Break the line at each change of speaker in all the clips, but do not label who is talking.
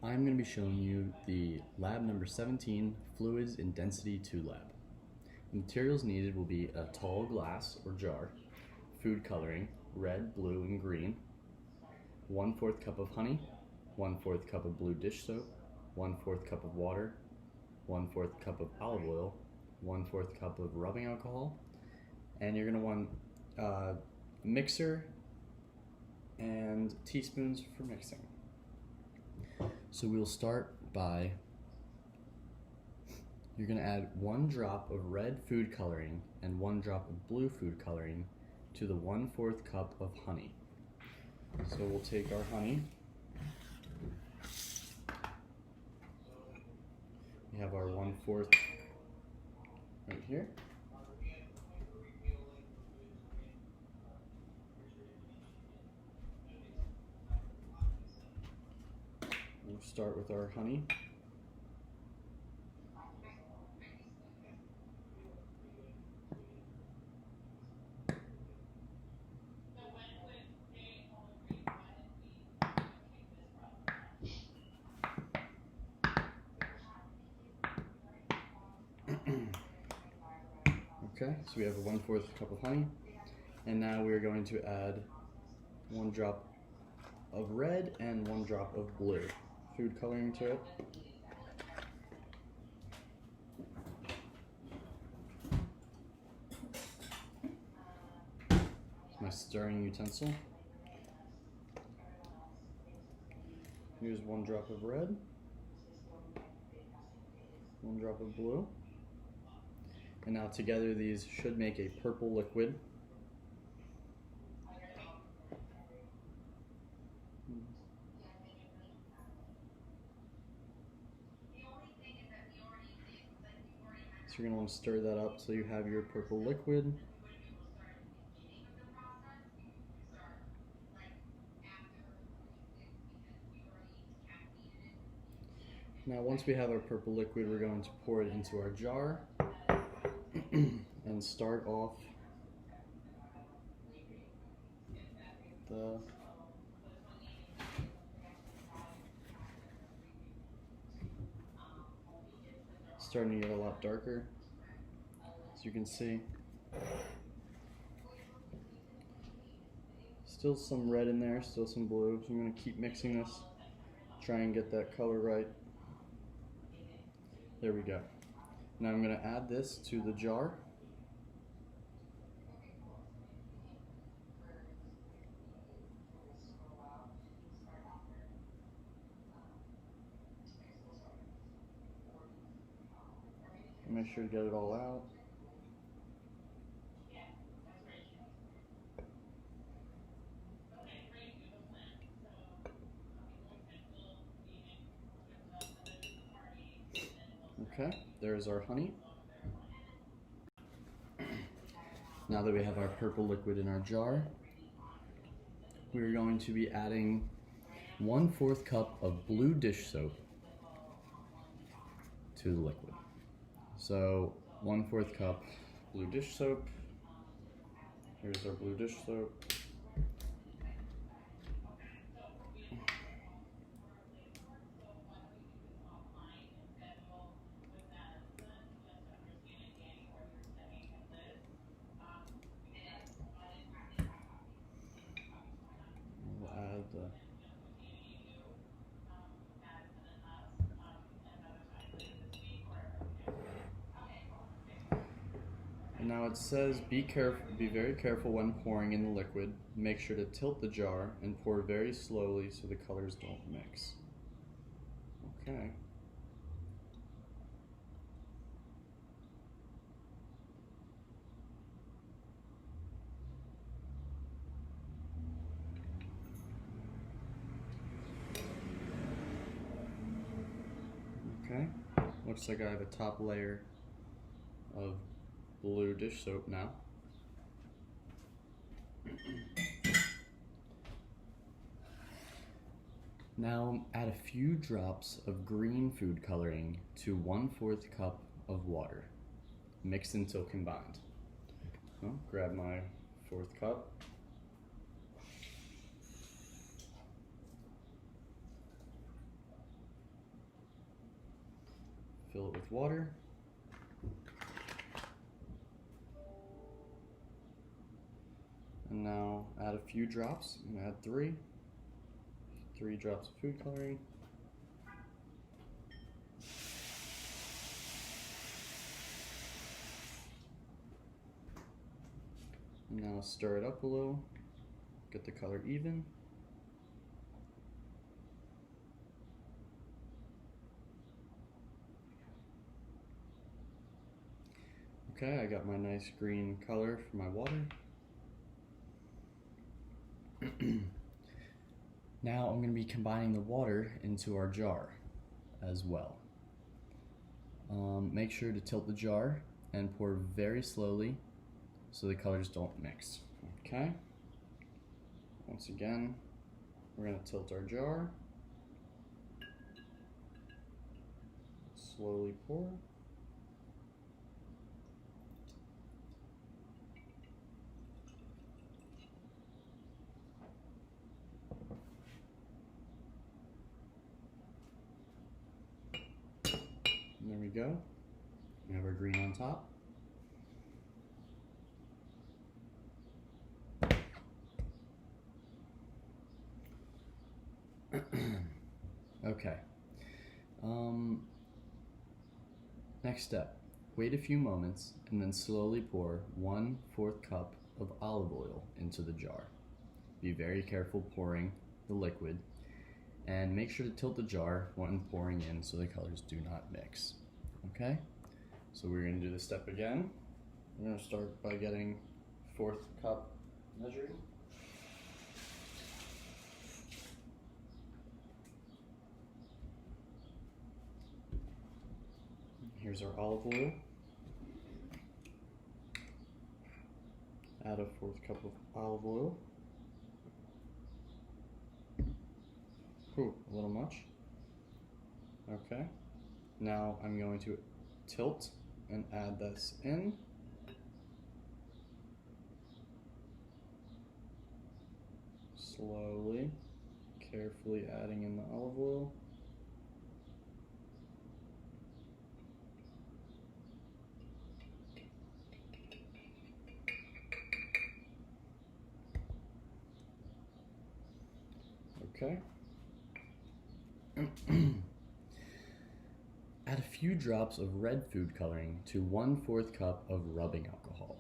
I'm going to be showing you the lab number 17, Fluids in Density 2 lab. The materials needed will be a tall glass or jar, food coloring, red, blue, and green, 1/4 cup of honey, 1/4 cup of blue dish soap, 1/4 cup of water, 1/4 cup of olive oil, 1/4 cup of rubbing alcohol, and you're going to want a mixer and teaspoons for mixing. So we'll start by, you're going to add 1 drop of red food coloring and 1 drop of blue food coloring to the 1/4 cup of honey. So we'll take our honey. We have our 1/4 right here. We'll start with our honey. Okay, so we have a 1/4 cup of honey, and now we're going to add 1 drop of red and 1 drop of blue food coloring to it. My stirring utensil. Here's 1 drop of red, 1 drop of blue, and now together these should make a purple liquid. So you're going to want to stir that up so you have your purple liquid. Now once we have our purple liquid, we're going to pour it into our jar and start off starting to get a lot darker, as you can see. Still some red in there, still some blue, so I'm going to keep mixing this, try and get that color right. There we go. Now I'm going to add this to the jar. Make sure to get it all out. Okay, there's our honey. Now that we have our purple liquid in our jar, we're going to be adding 1/4 cup of blue dish soap to the liquid. So 1/4 cup blue dish soap. Here's our blue dish soap. We'll add the Now it says be very careful when pouring in the liquid. Make sure to tilt the jar and pour very slowly so the colors don't mix. Okay. Okay. Looks like I have a top layer of blue dish soap now. Now add a few drops of green food coloring to 1/4 cup of water. Mix until combined. Well, grab my 4th cup. fill it with water. And now add a few drops. I'm gonna add 3 drops of food coloring. And now stir it up a little, get the color even. Okay, I got my nice green color for my water. Now I'm going to be combining the water into our jar as well. Make sure to tilt the jar and pour very slowly so the colors don't mix. Okay? Once again, we're going to tilt our jar. Slowly pour. And there we go. We have our green on top. Okay. Next step. Wait a few moments and then slowly pour 1/4 cup of olive oil into the jar. Be very careful pouring the liquid and make sure to tilt the jar when pouring in so the colors do not mix. Okay? So we're going to do this step again. We're going to start by getting 1/4 cup measuring. Here's our olive oil. Add a 1/4 cup of olive oil. Ooh, a little much. Okay. Now I'm going to tilt and add this in. Slowly, carefully adding in the olive oil. Okay. Add a few drops of red food coloring to 1/4 cup of rubbing alcohol.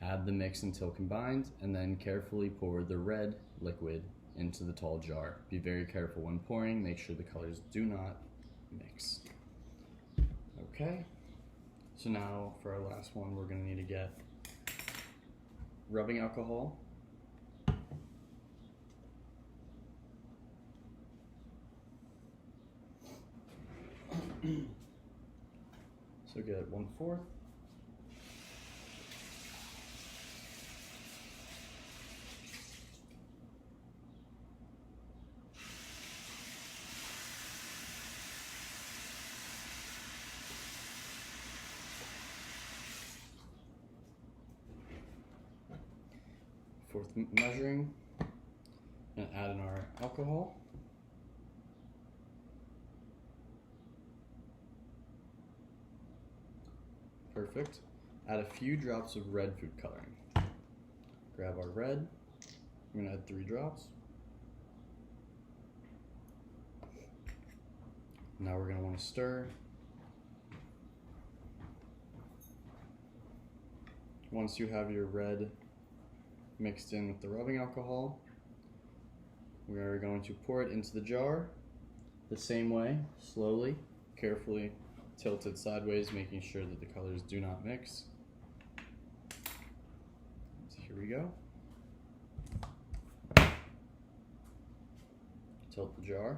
Add the mix until combined and then carefully pour the red liquid into the tall jar. Be very careful when pouring, make sure the colors do not mix. Okay, so now for our last one we're going to need to get rubbing alcohol. So get 1/4. Fourth measuring, and add in our alcohol. Perfect. Add a few drops of red food coloring. Grab our red. I'm going to add 3 drops. Now we're going to want to stir. Once you have your red mixed in with the rubbing alcohol, we are going to pour it into the jar the same way, slowly, carefully tilted sideways, making sure that the colors do not mix. So here we go. Tilt the jar.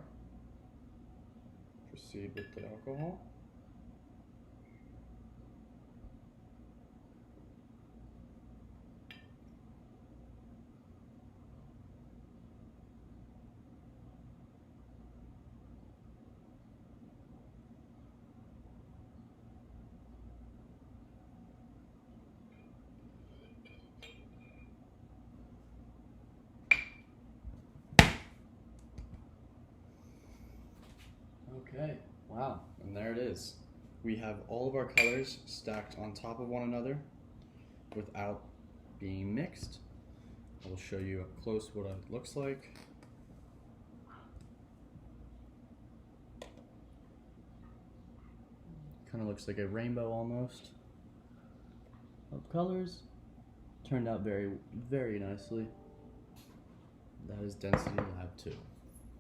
Proceed with the alcohol. Okay, wow, and there it is. we have all of our colors stacked on top of one another without being mixed. I will show you up close what it looks like. Kind of looks like a rainbow almost of colors. Turned out very, very nicely. That is Density Lab 2.